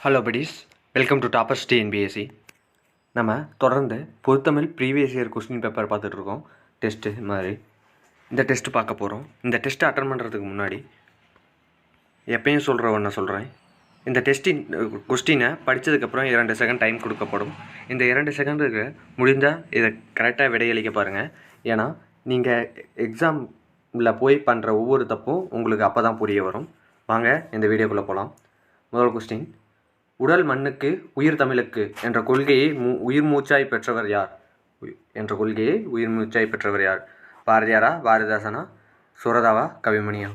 Hello buddies, welcome to toppers TNPSC. நம்ம தொடர்ந்து பொதுத்தமிழ் previous year question paper பார்த்துட்ருக்கோம். Test மாதிரி இந்த டெஸ்ட்டு பார்க்க போகிறோம். இந்த டெஸ்ட்டு அட்டன் பண்ணுறதுக்கு முன்னாடி எப்பயும் சொல்கிற ஒன்று சொல்கிறேன். இந்த டெஸ்ட்டின் கொஸ்டினை படித்ததுக்கப்புறம் 2 செகண்ட் டைம் கொடுக்கப்படும். இந்த 2 செகண்டுக்கு முடிந்தால் இதை கரெக்டாக விடையளிக்க பாருங்கள். ஏன்னா நீங்கள் எக்ஸாமில் போய் பண்ணுற ஒவ்வொரு தப்பும் உங்களுக்கு அப்போ தான் புரிய வரும். வாங்க இந்த வீடியோக்குள்ளே போகலாம். முதல் கொஸ்டின், உடல் மண்ணுக்கு உயிர் தமிழுக்கு என்ற கொள்கையை உயிர் மூச்சாய் பெற்றவர் யார்? என்ற கொள்கையை உயிர் மூச்சாய் பெற்றவர் யார்? பாரதியாரா, பாரதிதாசனா, சுரதாவா, கவிமணியா?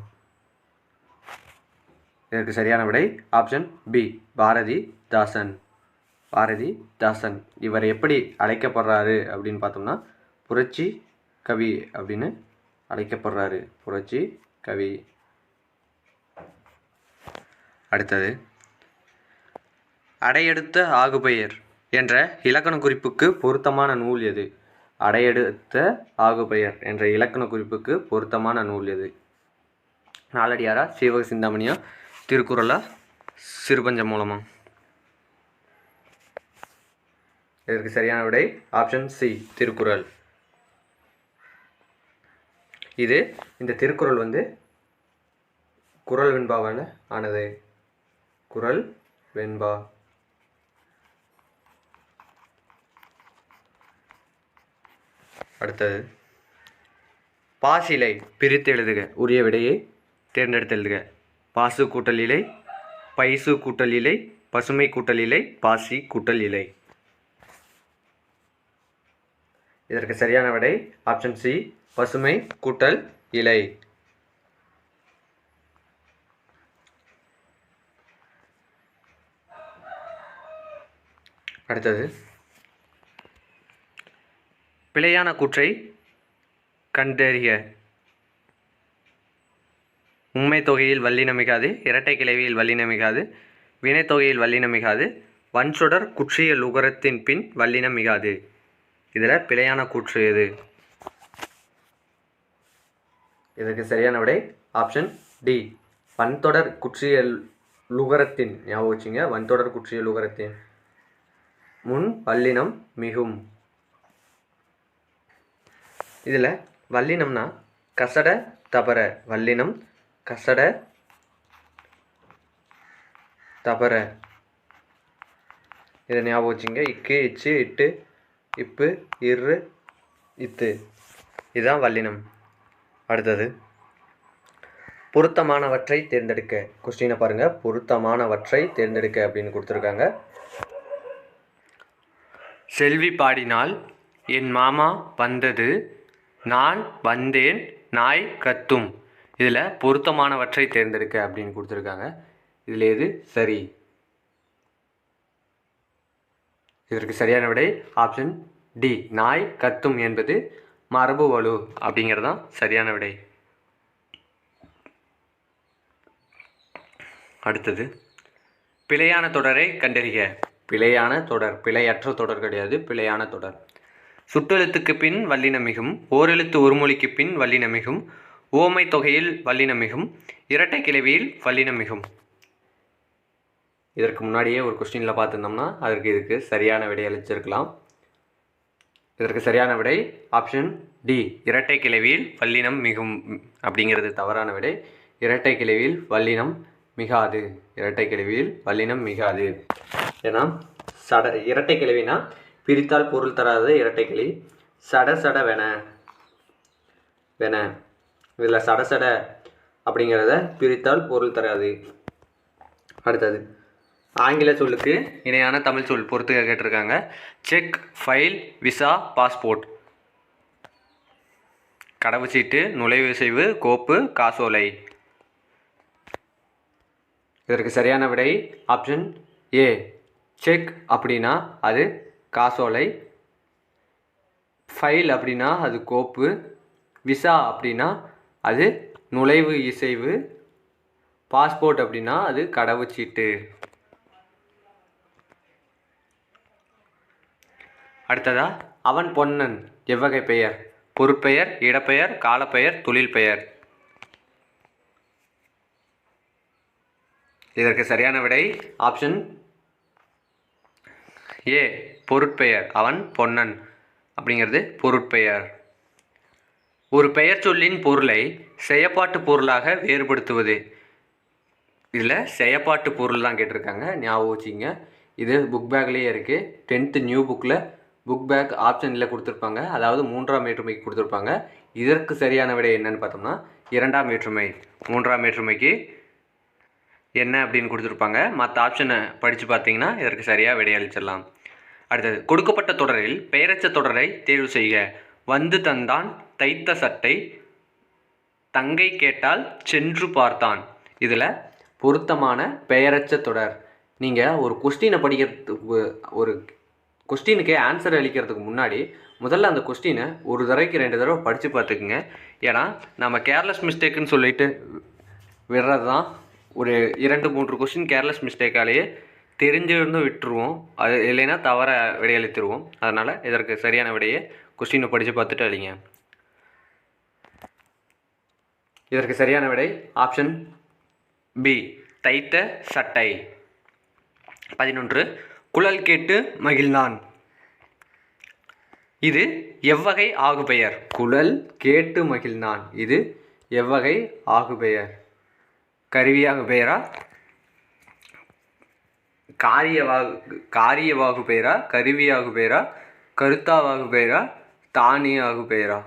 இதற்கு சரியான விடை ஆப்ஷன் பி, பாரதிதாசன். பாரதிதாசன். இவர் எப்படி அழைக்கப்படுறாரு அப்படின்னு பார்த்தோம்னா புரட்சி கவி அப்படின்னு அழைக்கப்படுறாரு. புரட்சி கவி. அடுத்தது, அடையெடுத்த ஆகுபெயர் என்ற இலக்கண குறிப்புக்கு பொருத்தமான நூல் எது? அடையெடுத்த ஆகுபெயர் என்ற இலக்கண குறிப்புக்கு பொருத்தமான நூல் எது? நாலடியாரா, சீவக சிந்தாமணியா, திருக்குறளா, சிறுபஞ்ச மூலமா? இதற்கு சரியான விடை ஆப்ஷன் சி, திருக்குறள். இந்த திருக்குறள் குறள் வெண்பாவால் ஆனது. குறள் வெண்பா. அடுத்தது, பாசிலை பிரித்து எழுதுக. உரிய விடையை தேர்ந்தெடுத்து எழுதுக. பாசு கூட்டல் இலை, பைசு கூட்டல் இலை, பசுமை கூட்டல் இலை, பாசி கூட்டல் இலை. இதற்கு சரியான விடை ஆப்ஷன் சி, பசுமை கூட்டல் இலை. அடுத்தது, பிழையான கூற்றை கண்டறிக. உண்மை தொகையில் வல்லினமிகாது, இரட்டை கிளவியில் வல்லினமிகாது, வினைத்தொகையில் வல்லினமிகாது, வன்சொடர் குற்றிய லுகரத்தின் பின் வல்லினமிகாது. இதில் பிழையான கூற்று எது? இதற்கு சரியான விடை ஆப்ஷன் டி, வன்தொடர் குற்றிய லுகரத்தின். ஞாபகம் வச்சுங்க, வன்தொடர் குற்றிய லுகரத்தின் முன் வல்லினம் மிகும். இதில் வல்லினம்னா கசட தபர. வல்லினம் கசட தபர. இதை ஞாபகம் வச்சுங்க. இக்கு, இச்சு, இட்டு, இப்பு, இரு, இத்து. இதுதான் வல்லினம். அடுத்தது, பொருத்தமானவற்றை தேர்ந்தெடுக்க. கொஸ்டினை பாருங்கள். பொருத்தமானவற்றை தேர்ந்தெடுக்க அப்படின்னு கொடுத்துருக்காங்க. செல்வி பாடினாள், என் மாமா வந்தது, நான் வந்தேன், நாய் கத்தும். இதில் பொருத்தமானவற்றை தேர்ந்தெடுக்க அப்படின்னு கொடுத்துருக்காங்க. இதில் எது சரி? இதற்கு சரியான விடை ஆப்ஷன் டி, நாய் கத்தும் என்பது மரபு வலு அப்படிங்கிறது தான் சரியான விடை. அடுத்தது, பிழையான தொடரை கண்டறிக. பிழையான தொடர், பிழையற்ற தொடர் கிடையாது, பிழையான தொடர். சுட்டெழுத்துக்கு பின் வல்லினமிகும், ஓரெழுத்து ஒரு மொழிக்கு பின் வல்லினமிகும், ஓமை தொகையில் வல்லினமிகும், இரட்டை கிளவியில் வல்லினமிகும். இதற்கு முன்னாடியே ஒரு கொஸ்டினில் பார்த்துருந்தோம்னா இதுக்கு சரியான விடை அளிச்சிருக்கலாம். இதற்கு சரியான விடை ஆப்ஷன் டி, இரட்டை கிளவியில் வல்லினம் மிகும் அப்படிங்கிறது தவறான விடை. இரட்டை கிளவியில் வல்லினம் மிகாது. இரட்டை கிளவியில் வல்லினம் மிகாது. ஏன்னா இரட்டை கிளவினா பிரித்தால் பொருள் தராத இரட்டை கிளவி. சட வென வென. இதில் சட அப்படிங்கிறத பிரித்தால் பொருள் தராது. அடுத்தது, ஆங்கில சொல்லுக்கு இணையான தமிழ் சொல் பொறுத்து கேட்டிருக்காங்க. Cheque, file, visa, passport. கடவுச்சீட்டு, நுழைவுசெய்வு, கோப்பு, காசோலை. இதற்கு சரியான விடை ஆப்ஷன் ஏ, செக் அப்படின்னா அது காசோலை, ஃபைல் அப்படின்னா அது கோப்பு, விசா அப்படின்னா அது நுழைவு இசைவு, பாஸ்போர்ட் அப்படின்னா அது கடவுச்சீட்டு. அடுத்ததா, அவன் பொன்னன் எவ்வகை பெயர்? பொருட்பெயர், இடப்பெயர், காலப்பெயர், தொழில் பெயர். இதற்கு சரியான விடை ஆப்ஷன் ஏ பொருட்பெயர், அவன் பொன்னன் அப்படிங்கிறது பொருட்பெயர். ஒரு பெயர் சொல்லின் பொருளை செயப்பாட்டு பொருளாக வேறுபடுத்துவது. இதில் செயப்பாட்டு பொருள் தான் கேட்டிருக்காங்க, ஞாபகம் வச்சுங்க. இது புக் பேக்லேயே இருக்குது. 10th நியூ புக்கில் புக் பேக் ஆப்ஷனில் கொடுத்துருப்பாங்க, அதாவது 3ஆம் வேற்றுமைக்கு கொடுத்துருப்பாங்க. இதற்கு சரியான விடை என்னன்னு பார்த்தோம்னா 2ஆம் வேற்றுமை. 3ஆம் வேற்றுமைக்கு என்ன அப்படின்னு கொடுத்துருப்பாங்க. மற்ற ஆப்ஷனை படித்து பார்த்தீங்கன்னா இதற்கு சரியாக விடையளிச்சிடலாம். அடுத்தது, கொடுக்கப்பட்ட தொடரில் பெயரச்ச தொடரை தேர்வு செய்க. வந்து தந்தான், தைத்த சட்டை, தங்கை கேட்டால், சென்று பார்த்தான். இதில் பொருத்தமான பெயரச்ச தொடர். நீங்கள் ஒரு கொஸ்டினை படிக்கிறதுக்கு, ஒரு கொஸ்டினுக்கு ஆன்சர் அளிக்கிறதுக்கு முன்னாடி முதல்ல அந்த கொஸ்டினை ஒரு தடவைக்கு 2 தடவை படித்து பார்த்துக்குங்க. ஏன்னா நம்ம கேர்லெஸ் மிஸ்டேக்குன்னு சொல்லிட்டு விடுறது தான். ஒரு 2-3 கொஸ்டின் கேர்லெஸ் மிஸ்டேக்காலேயே தெரிஞ்சிருந்தும் விட்டுருவோம், அது இல்லைன்னா தவற விடையளித்துருவோம். அதனால் இதற்கு சரியான விடையை கொஸ்டினை படித்து பார்த்துட்டு அழிங்க. இதற்கு சரியான விடை ஆப்ஷன் பி, தைத்த சட்டை. 11, குழல் கேட்டு மகிழ்ந்தான். இது எவ்வகை ஆகுபெயர்? குழல் கேட்டு மகிழ்ந்தான், இது எவ்வகை ஆகுபெயர்? கருவியாகு பெயரா, காரியவாகு பெயரா, கருவியாகு பெயரா, கருத்தாவாகு பெயரா, தானியாகு பெயரா?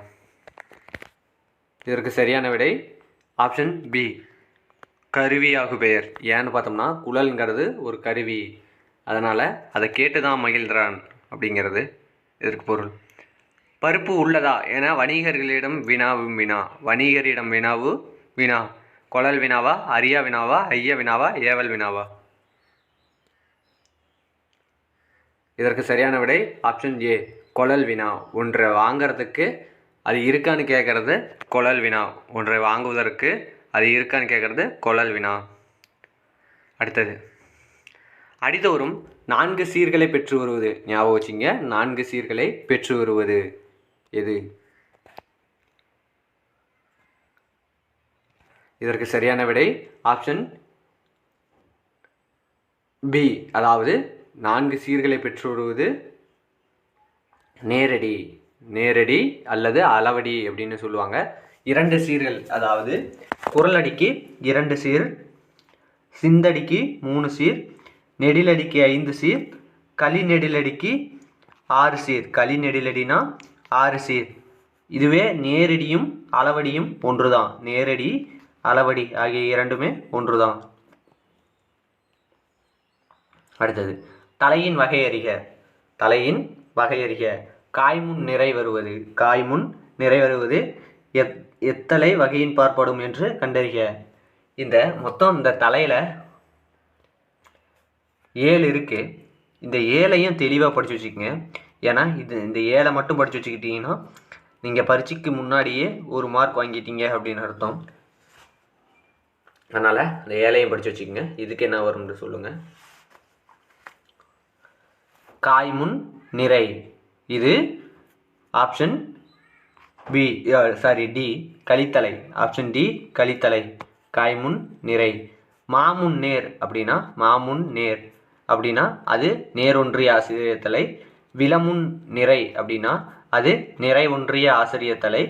இதற்கு சரியான விடை ஆப்ஷன் பி, கருவியாகு பெயர். ஏன்னு பார்த்தோம்னா குழல்ங்கிறது ஒரு கருவி, அதனால் அதை கேட்டு தான் மகிழ்கிறான் அப்படிங்கிறது இதற்கு பொருள். பருப்பு உள்ளதா என வணிகர்களிடம் வினாவும் வினா. வணிகரிடம் வினாவு வினா. கொழல் வினாவா, அரியா வினாவா, ஐய வினாவா, ஏவல் வினாவா? இதற்கு சரியான விடை ஆப்ஷன் ஏ, கொழல் வினா. ஒன்றை வாங்கிறதுக்கு அது இருக்கான்னு கேட்கறது கொழல் வினா. ஒன்றை வாங்குவதற்கு அது இருக்கான்னு கேட்கறது கொழல் வினா. அடுத்தது, அடிதோறும் 4 சீர்களை பெற்று வருவது. ஞாபகம் வச்சுங்க, 4 சீர்களை பெற்று வருவது எது? இதற்கு சரியான விடை ஆப்ஷன் பி, அதாவது 4 சீர்களை பெற்று வருவது நேரடி. நேரடி அல்லது அளவடி அப்படின்னு சொல்லுவாங்க. 2 சீர்கள், அதாவது குரலடிக்கு 2 சீர், சிந்தடிக்கு 3 சீர், நெடிலடிக்கு 5 சீர், களி நெடிலடிக்கு 6 சீர். களி நெடிலடினா 6 சீர். இதுவே நேரடியும் அளவடியும் ஒன்று தான். நேரடி, அளவடி ஆகிய இரண்டுமே ஒன்று தான். அடுத்தது, தலையின் வகை அறிக. தலையின் வகை அறிக. காய்முன் நிறை வருவது. காய்முன் நிறை வருவது எத்தலை வகையின் பார்ப்படும் என்று கண்டறிக. இந்த மொத்தம் இந்த தலையில் 7 இருக்கு. இந்த 7ஐயும் தெளிவாக படித்து வச்சுக்கோங்க. ஏன்னா இந்த 7 மட்டும் படித்து வச்சுக்கிட்டீங்கன்னா நீங்கள் பரீட்சைக்கு முன்னாடியே 1 மார்க் வாங்கிட்டீங்க அப்படின்னு அர்த்தம். அதனால் அந்த 7ஐயும் படித்து வச்சுக்கோங்க. இதுக்கு என்ன வரும்னு சொல்லுங்கள். காய்முன் நிறை, இது ஆப்ஷன் பி, டி, கலித்தலை. ஆப்ஷன் டி, கலித்தலை. காய்முன் நிறை. மாமுன் நேர் அப்படின்னா, மாமுன் நேர் அப்படின்னா அது நேர் ஒன்றிய ஆசிரியத்தலை. விலமுன் நிறை அப்படின்னா அது நிறை ஒன்றிய ஆசிரியத்தலை.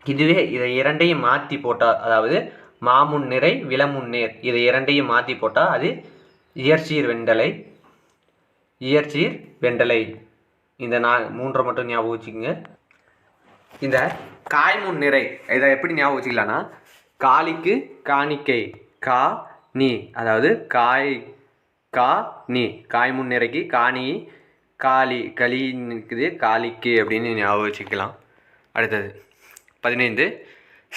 இதுவே இதை இரண்டையும் மாற்றி போட்டால், அதாவது மாமுன் நிறை, விலமுன் நேர், இதை இரண்டையும் மாற்றி போட்டால் அது இயற்சீர் வெண்டலை. இயற்சீர் வெண்டலை. இந்த 3 மட்டும் ஞாபகம் வச்சுக்கோங்க. இந்த காய்முன் நிறை இதை எப்படி ஞாபகம் வச்சுக்கலான்னா, காளிக்கு காணிக்கை, கா நீ, அதாவது கா நீ. காய்முன் நிறைக்கு காணி, காளி, களின்னு இருக்குது, காளிக்கு அப்படின்னு ஞாபகம் வச்சுக்கலாம். அடுத்தது 15,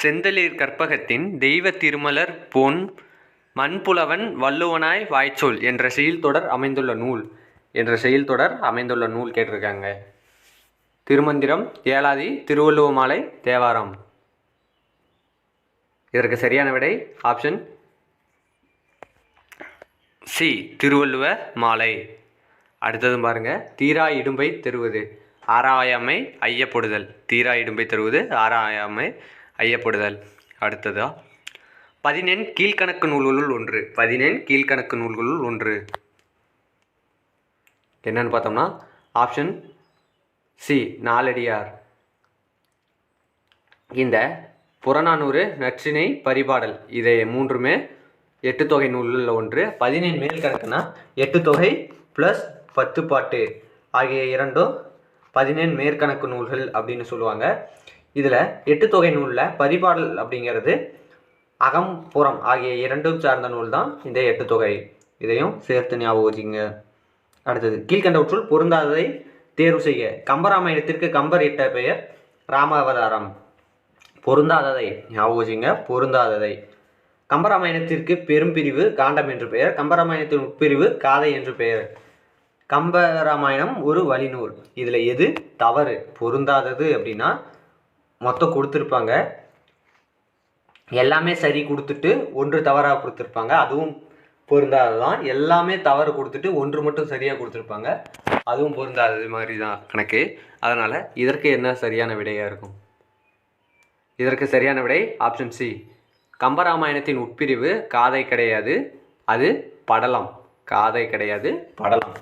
செந்தளிர் கற்பகத்தின் தெய்வ திருமலர் பொன் மண்புலவன் வள்ளுவனாய் வாய்ச்சொல் என்ற செயல்தொடர் அமைந்துள்ள நூல். என்ற செயல்தொடர் அமைந்துள்ள நூல் கேட்டிருக்காங்க. திருமந்திரம், ஏலாதி, திருவள்ளுவ மாலை, தேவாரம். இதற்கு சரியான விடை ஆப்ஷன் சி, திருவள்ளுவ மாலை. அடுத்தது பாருங்க, தீரா இடும்பை தருவது ஆராயாமை ஐயப்படுதல். தீரா இடும்பை தருவது ஆராயாமை ஐயப்படுதல். அடுத்ததா 14 கீழ்கணக்கு நூல்களுள் ஒன்று. 14 கீழ்கணக்கு நூல்களுள் ஒன்று. என்னன்னு பார்த்தோம்னா ஆப்ஷன் சி நாலடியார். இந்த புறநானூறு, நற்றிணை, பரிபாடல் இதை மூன்றுமே எட்டு தொகை நூலில் ஒன்று. 17 மேல் கணக்குனா 8 தொகை ப்ளஸ் 10 பாட்டு ஆகிய இரண்டும் 17 மேற்கணக்கு நூல்கள் அப்படின்னு சொல்லுவாங்க. இதில் 8 தொகை நூலில் பரிபாடல் அப்படிங்கிறது அகம் புறம் ஆகிய இரண்டும் சார்ந்த நூல் தான் இந்த 8 தொகை. இதையும் சேர்த்து ஞாபகம் வச்சுங்க. அடுத்தது, கீழ்கண்டவற்றுள் பொருந்தாததை தேர்வு செய்ய. கம்பராமாயணத்திற்கு கம்பர் இட்ட பெயர் ராமாவதாரம். பொருந்தாததை ஞாபகம் வச்சுங்க. பொருந்தாததை கம்பராமாயணத்திற்கு பெரும்பிரிவு காண்டம் என்று பெயர். கம்பராமாயணத்தின் உட்பிரிவு காதை என்று பெயர். கம்பராமாயணம் ஒரு வழிநூல். இதில் எது தவறு? பொருந்தாதது அப்படின்னா மொத்தம் கொடுத்துருப்பாங்க, எல்லாமே சரி கொடுத்துட்டு ஒன்று தவறாக கொடுத்துருப்பாங்க, அதுவும் பொருந்தாததான். எல்லாமே தவறு கொடுத்துட்டு ஒன்று மட்டும் சரியாக கொடுத்துருப்பாங்க, அதுவும் பொருந்தாதது மாதிரி தான் கணக்கு. அதனால் இதற்கு என்ன சரியான விடையாக இருக்கும்? இதற்கு சரியான விடை ஆப்ஷன் சி. கம்பராமாயணத்தின் உட்பிரிவு காதை கிடையாது, அது படலம். காதை கிடையாது, படலம்.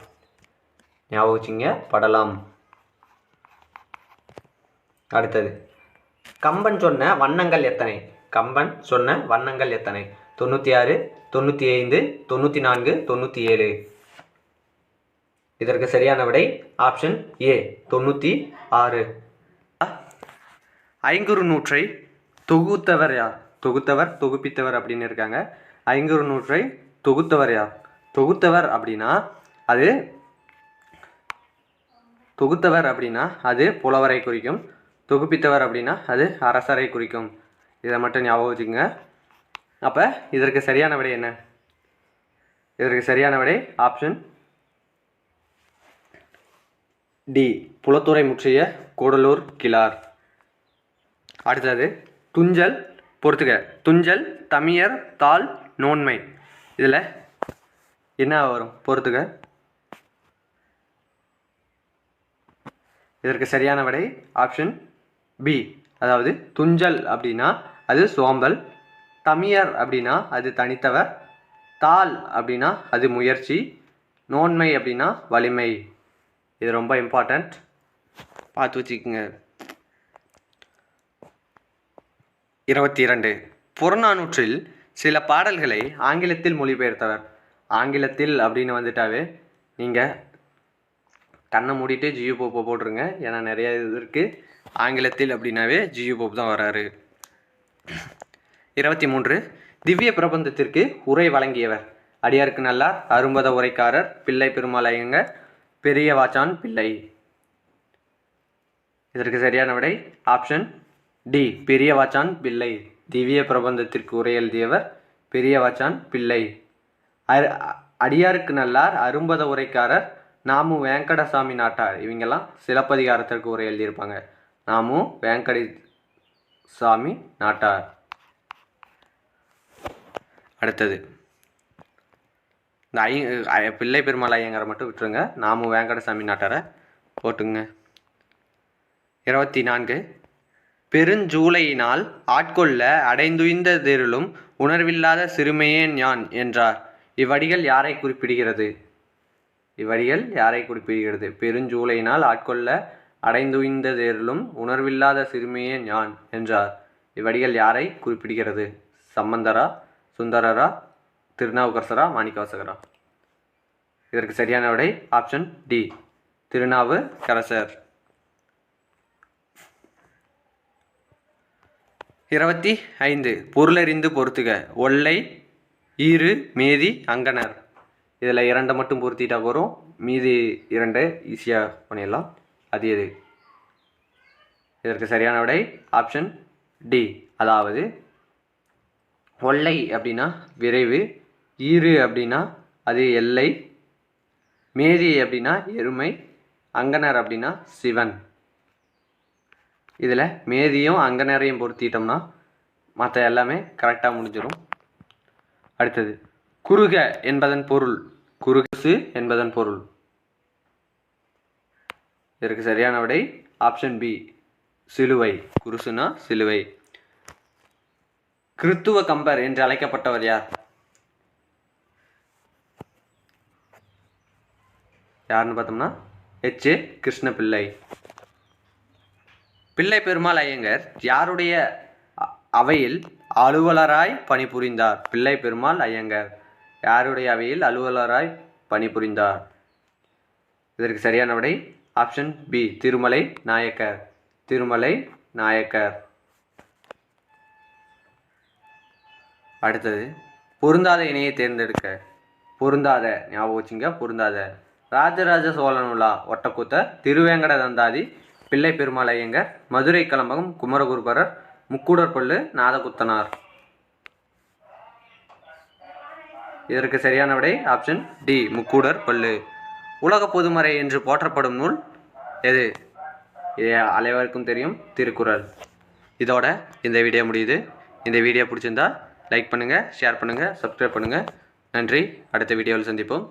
ஞாபகம் வச்சுங்க, படலம். அடுத்தது, கம்பன் சொன்ன வண்ணங்கள் எத்தனை? கம்பன் சொன்ன வண்ணங்கள் எத்தனை? 96, 95, 94, 97. இதற்கு சரியான விடை ஆப்ஷன் ஏ 96. ஐங்குறுநூற்றை தொகுத்தவர் யார்? தொகுத்தவர், தொகுப்பித்தவர் அப்படின்னு இருக்காங்க. ஐங்குறுநூற்றை தொகுத்தவர் யார்? தொகுத்தவர் அப்படின்னா அது புலவரை குறிக்கும். தொகுப்பித்தவர் அப்படின்னா அது அரசரை குறிக்கும். இதை மட்டும் ஞாபகம் வச்சுக்கோங்க. அப்போ இதற்கு சரியான விடை என்ன? இதற்கு சரியான விடை ஆப்ஷன் டி, புலத்துறை முற்றிய கூடலூர் கிழார். அடுத்தது, துஞ்சல் பொறுத்துக. துஞ்சல், தமியர், தாள், நோன்மை. இதில் என்ன வரும்? பொறுத்துக. இதற்கு சரியான விடை ஆப்ஷன் பி. அதாவது துஞ்சல் அப்படின்னா அது சோம்பல், தமியர் அப்படின்னா அது தனித்தவர், தாள் அப்படின்னா அது முயற்சி, நோன்மை அப்படின்னா வலிமை. இது ரொம்ப இம்பார்ட்டண்ட், பார்த்து வச்சுக்கோங்க. 22. புறநானூற்றில் சில பாடல்களை ஆங்கிலத்தில் மொழிபெயர்த்தவர். ஆங்கிலத்தில் அப்படின்னு வந்துட்டாவே நீங்கள் கண்ணை மூடிட்டு ஜியு போப்பை போட்டுருங்க. ஏன்னா நிறைய இது இருக்குது. ஆங்கிலத்தில் அப்படின்னாவே ஜியு போப் தான் வராரு. 23. திவ்ய பிரபந்தத்திற்கு உரை வழங்கியவர். அடியாருக்கு நல்லார், அரும்பத உரைக்காரர், பிள்ளை பெருமாள் ஐயங்கார், பெரிய வாச்சான் பிள்ளை. இதற்கு சரியான விடை ஆப்ஷன் டி, பெரிய வாச்சான் பிள்ளை. திவ்ய பிரபந்தத்திற்கு உரை எழுதியவர் பெரிய வாச்சான் பிள்ளை. அடியாருக்கு நல்லார், அரும்பத உரைக்காரர், நாமு வேங்கடசாமி நாட்டார். இவங்கெல்லாம் சிலப்பதிகாரத்திற்கு உரை எழுதியிருப்பாங்க. நாமு வேங்கடசாமி நாட்டார். அடுத்தது, இந்த பிள்ளை பெருமாள் ஐயங்காரை மட்டும் விட்டுருங்க, நாமு வேங்கடசாமி நாட்டாரை போட்டுங்க. 24. பெருஞ்சூளையினால் ஆட்கொள்ள அடைந்துய்ந்த தேருளும் உணர்வில்லாத சிறுமையேன் யான் என்றார். இவ்வடிகள் யாரை குறிப்பிடுகிறது? இவ்வடிகள் யாரை குறிப்பிடுகிறது? பெருஞ்சூளையினால் ஆட்கொள்ள அடைந்துய்ந்த தேருளும் உணர்வில்லாத சிறுமையேன் யான் என்றார். இவ்வடிகள் யாரை குறிப்பிடுகிறது? சம்பந்தரா, சுந்தரரா, திருநாவுக்கரசரா, மாணிக்கவாசகரா? இதற்கு சரியான விடை ஆப்ஷன் டி, திருநாவுக்கரசர். 25. பொருளறிந்து பொறுத்துக. ஒல்லை, ஈறு, மேதி, அங்கனர். இதில் 2 மட்டும் பொருத்திட்டா போகிறோம், மீதி 2 ஈஸியாக பண்ணிடலாம். அது எது? இதற்கு சரியான விடை ஆப்ஷன் டி. அதாவது ஒல்லை அப்படின்னா விரைவு, ஈறு அப்படின்னா அது எல்லை, மேதி அப்படின்னா எருமை, அங்கனர் அப்படின்னா சிவன். இதில் மேதியும் அங்கனரையும் பொருத்திட்டோம்னா மற்ற எல்லாமே கரெக்டாக முடிஞ்சிடும். அடுத்தது, குறுக என்பதன் பொருள். குறுசு என்பதன் பொருள். இதற்கு சரியான விடை ஆப்ஷன் பி, சிலுவை. குருசுனா சிலுவை. கிறித்துவ கம்பர் என்று அழைக்கப்பட்டவர் யார்? யாருன்னு பார்த்தோம்னா H.A. கிருஷ்ணபிள்ளை. பிள்ளை பெருமாள் ஐயங்கார் யாருடைய அவையில் அலுவலராய் பணிபுரிந்தார்? பிள்ளை பெருமாள் ஐயங்கார் யாருடைய அவையில் அலுவலராய் பணிபுரிந்தார்? இதற்கு சரியான விடை ஆப்ஷன் பி, திருமலை நாயக்கர். திருமலை நாயக்கர். அடுத்தது பொருந்தாத இணையை தேர்ந்தெடுக்க. பொருந்தாத, ஞாபகம் வச்சுங்க, பொருந்தாத. ராஜராஜ சோழன் உலா ஒட்டக்கூத்தர், திருவேங்கட தந்தாதி, பிள்ளை பெருமாள் ஐயங்கார், மதுரை கலம்பகம் குமரகுருபரர், முக்கூடற்பள்ளு நாதகுத்தனார். இதற்கு சரியான விடை ஆப்ஷன் டி, முக்கூடற்பள்ளு. உலக பொதுமறை என்று போற்றப்படும் நூல் எது? அனைவருக்கும் தெரியும், திருக்குறள். இதோட இந்த வீடியோ முடியுது. இந்த வீடியோ பிடிச்சிருந்தா லைக் பண்ணுங்கள், ஷேர் பண்ணுங்கள், சப்ஸ்கிரைப் பண்ணுங்கள். நன்றி. அடுத்த வீடியோவில் சந்திப்போம்.